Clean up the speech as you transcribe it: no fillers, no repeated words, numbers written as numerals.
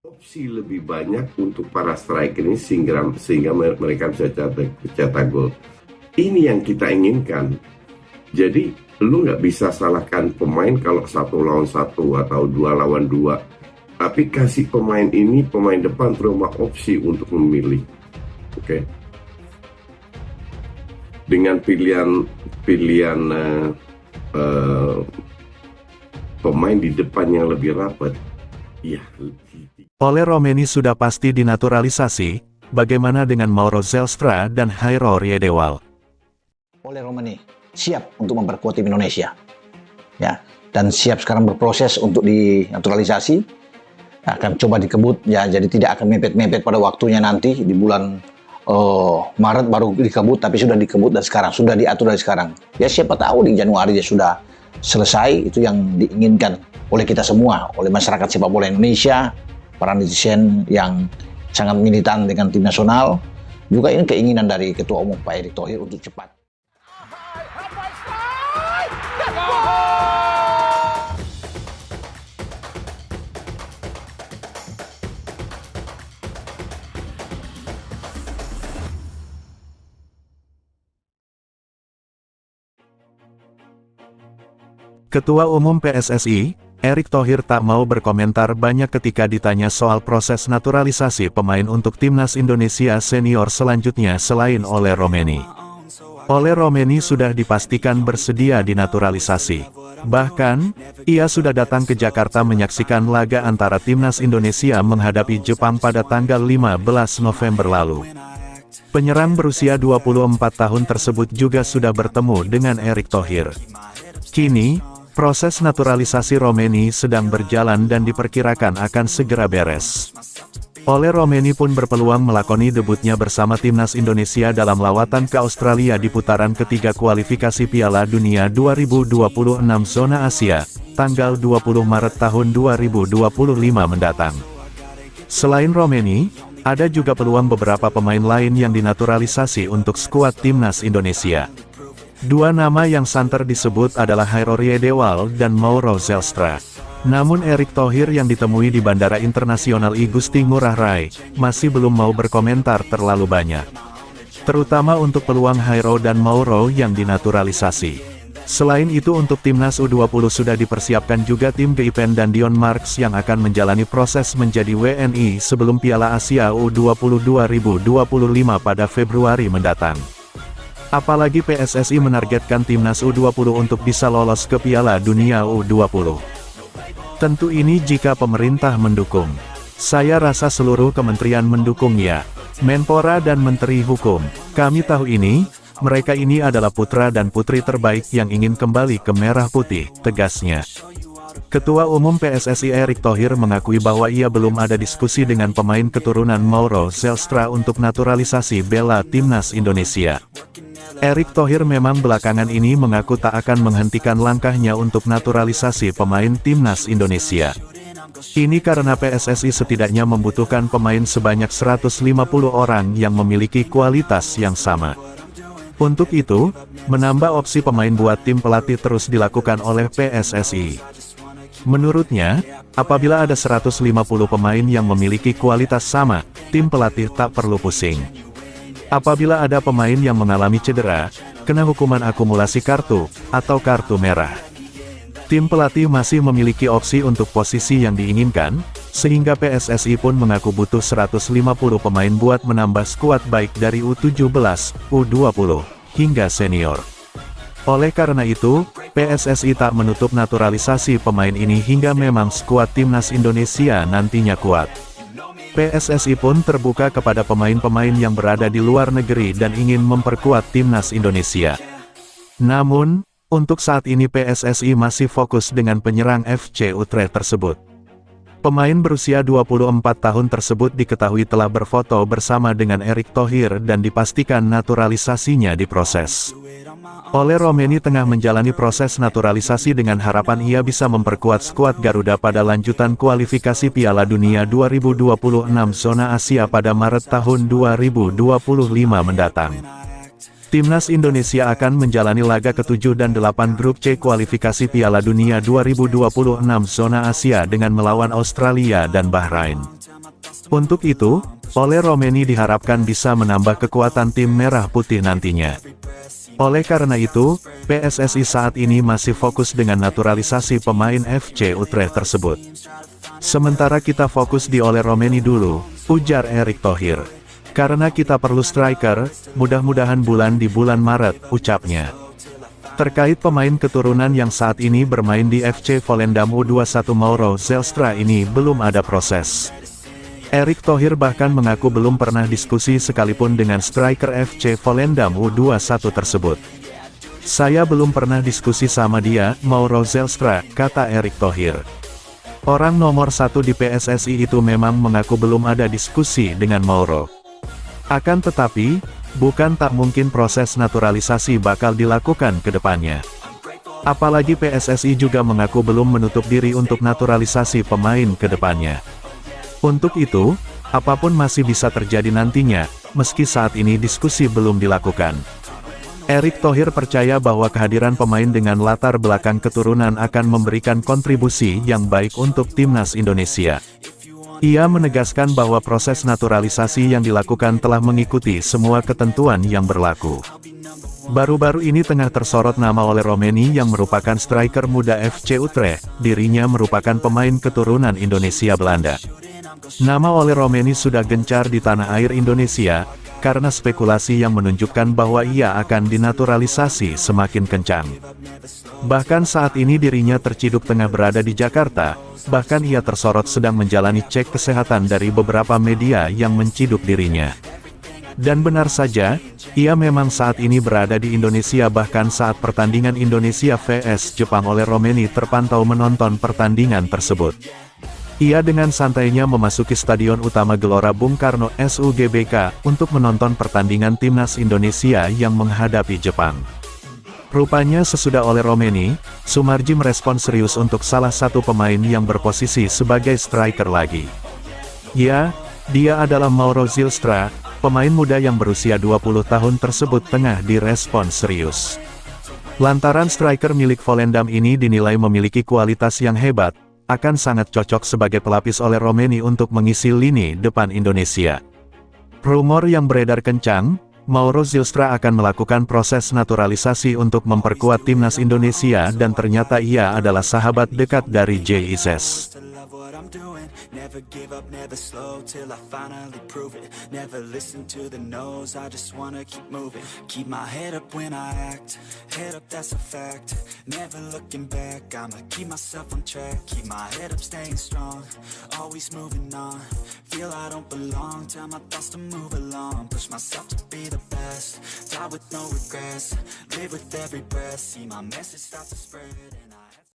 opsi lebih banyak untuk para striker ini sehingga mereka bisa cetak gol. Ini yang kita inginkan. Jadi lu nggak bisa salahkan pemain kalau 1 lawan 1 atau 2 lawan 2. Tapi kasih pemain depan terima opsi untuk memilih. Oke. Dengan pilihan pemain di depan yang lebih rapat. Ya. Oleh Romeni sudah pasti dinaturalisasi, bagaimana dengan Mauro Zelstra dan Jairo Riedewald? Oleh Romeni siap untuk memperkuat tim Indonesia, ya, dan siap sekarang berproses untuk dinaturalisasi, akan coba dikebut, ya, jadi tidak akan mepet-mepet pada waktunya nanti di bulan Maret baru dikebut, tapi sudah dikebut dan sekarang sudah diatur dari sekarang. Ya siapa tahu di Januari dia sudah selesai, itu yang diinginkan oleh kita semua, oleh masyarakat sepak bola Indonesia, para netizen yang sangat militan dengan tim nasional. Juga ini keinginan dari Ketua Umum Pak Erick Thohir untuk cepat. Ketua Umum PSSI, Erick Thohir tak mau berkomentar banyak ketika ditanya soal proses naturalisasi pemain untuk Timnas Indonesia senior selanjutnya selain Oleh Romeni. Oleh Romeni sudah dipastikan bersedia dinaturalisasi. Bahkan, ia sudah datang ke Jakarta menyaksikan laga antara Timnas Indonesia menghadapi Jepang pada tanggal 15 November lalu. Penyerang berusia 24 tahun tersebut juga sudah bertemu dengan Erick Thohir. Kini, proses naturalisasi Romeni sedang berjalan dan diperkirakan akan segera beres. Oleh Romeni pun berpeluang melakoni debutnya bersama Timnas Indonesia dalam lawatan ke Australia di putaran ketiga kualifikasi Piala Dunia 2026 zona Asia, tanggal 20 Maret tahun 2025 mendatang. Selain Romeni, ada juga peluang beberapa pemain lain yang dinaturalisasi untuk skuad Timnas Indonesia. Dua nama yang santer disebut adalah Jairo Riedewald dan Mauro Zelstra. Namun Erick Thohir yang ditemui di Bandara Internasional I Gusti Ngurah Rai, masih belum mau berkomentar terlalu banyak. Terutama untuk peluang Jairo dan Mauro yang dinaturalisasi. Selain itu untuk Timnas U20 sudah dipersiapkan juga tim Geipen dan Dion Marks yang akan menjalani proses menjadi WNI sebelum Piala Asia U20 2025 pada Februari mendatang. Apalagi PSSI menargetkan Timnas U20 untuk bisa lolos ke Piala Dunia U20. Tentu ini jika pemerintah mendukung. Saya rasa seluruh kementerian mendukung ya. Menpora dan Menteri Hukum. Kami tahu ini, mereka ini adalah putra dan putri terbaik yang ingin kembali ke merah putih, tegasnya. Ketua Umum PSSI Erick Thohir mengakui bahwa ia belum ada diskusi dengan pemain keturunan Mauro Zelstra untuk naturalisasi bela Timnas Indonesia. Erick Thohir memang belakangan ini mengaku tak akan menghentikan langkahnya untuk naturalisasi pemain Timnas Indonesia. Ini karena PSSI setidaknya membutuhkan pemain sebanyak 150 orang yang memiliki kualitas yang sama. Untuk itu, menambah opsi pemain buat tim pelatih terus dilakukan oleh PSSI. Menurutnya, apabila ada 150 pemain yang memiliki kualitas sama, tim pelatih tak perlu pusing. Apabila ada pemain yang mengalami cedera, kena hukuman akumulasi kartu, atau kartu merah. Tim pelatih masih memiliki opsi untuk posisi yang diinginkan, sehingga PSSI pun mengaku butuh 150 pemain buat menambah skuad baik dari U17, U20, hingga senior. Oleh karena itu, PSSI tak menutup naturalisasi pemain ini hingga memang skuad Timnas Indonesia nantinya kuat. PSSI pun terbuka kepada pemain-pemain yang berada di luar negeri dan ingin memperkuat Timnas Indonesia. Namun, untuk saat ini PSSI masih fokus dengan penyerang FC Utrecht tersebut. Pemain berusia 24 tahun tersebut diketahui telah berfoto bersama dengan Erick Thohir dan dipastikan naturalisasinya diproses. Oleh Romeni tengah menjalani proses naturalisasi dengan harapan ia bisa memperkuat skuad Garuda pada lanjutan kualifikasi Piala Dunia 2026 zona Asia pada Maret tahun 2025 mendatang. Timnas Indonesia akan menjalani laga ke-7 dan 8 grup C kualifikasi Piala Dunia 2026 zona Asia dengan melawan Australia dan Bahrain. Untuk itu, Ole Romeni diharapkan bisa menambah kekuatan tim merah putih nantinya. Oleh karena itu, PSSI saat ini masih fokus dengan naturalisasi pemain FC Utrecht tersebut. Sementara kita fokus di Ole Romeni dulu, ujar Erick Thohir. Karena kita perlu striker, mudah-mudahan di bulan Maret, ucapnya. Terkait pemain keturunan yang saat ini bermain di FC Volendam U21 Mauro Zelstra ini belum ada proses. Erick Thohir bahkan mengaku belum pernah diskusi sekalipun dengan striker FC Volendam U21 tersebut. Saya belum pernah diskusi sama dia, Mauro Zelstra, kata Erick Thohir. Orang nomor 1 di PSSI itu memang mengaku belum ada diskusi dengan Mauro. Akan tetapi, bukan tak mungkin proses naturalisasi bakal dilakukan ke depannya. Apalagi PSSI juga mengaku belum menutup diri untuk naturalisasi pemain ke depannya. Untuk itu, apapun masih bisa terjadi nantinya, meski saat ini diskusi belum dilakukan. Erick Thohir percaya bahwa kehadiran pemain dengan latar belakang keturunan akan memberikan kontribusi yang baik untuk timnas Indonesia. Ia menegaskan bahwa proses naturalisasi yang dilakukan telah mengikuti semua ketentuan yang berlaku. Baru-baru ini tengah tersorot nama Ole Romeni yang merupakan striker muda FC Utrecht, dirinya merupakan pemain keturunan Indonesia Belanda. Nama Ole Romeni sudah gencar di tanah air Indonesia, karena spekulasi yang menunjukkan bahwa ia akan dinaturalisasi semakin kencang. Bahkan saat ini dirinya terciduk tengah berada di Jakarta, bahkan ia tersorot sedang menjalani cek kesehatan dari beberapa media yang menciduk dirinya. Dan benar saja, ia memang saat ini berada di Indonesia bahkan saat pertandingan Indonesia vs Jepang Ole Romeni terpantau menonton pertandingan tersebut. Ia dengan santainya memasuki Stadion Utama Gelora Bung Karno SUGBK untuk menonton pertandingan timnas Indonesia yang menghadapi Jepang. Rupanya sesudah Ole Romeni, Sumarji merespon serius untuk salah satu pemain yang berposisi sebagai striker lagi. Ya, dia adalah Mauro Zelstra, pemain muda yang berusia 20 tahun tersebut tengah direspon serius. Lantaran striker milik Volendam ini dinilai memiliki kualitas yang hebat, akan sangat cocok sebagai pelapis Ole Romeni untuk mengisi lini depan Indonesia. Rumor yang beredar kencang, Mauro Zelstra akan melakukan proses naturalisasi untuk memperkuat timnas Indonesia dan ternyata ia adalah sahabat dekat dari JIS. Never give up, never slow till I finally prove it. Never listen to the no's, I just wanna keep moving. Keep my head up when I act, head up that's a fact. Never looking back, I'ma keep myself on track. Keep my head up staying strong, always moving on. Feel I don't belong, tell my thoughts to move along. Push myself to be the best, die with no regrets. Live with every breath, see my message start to spread.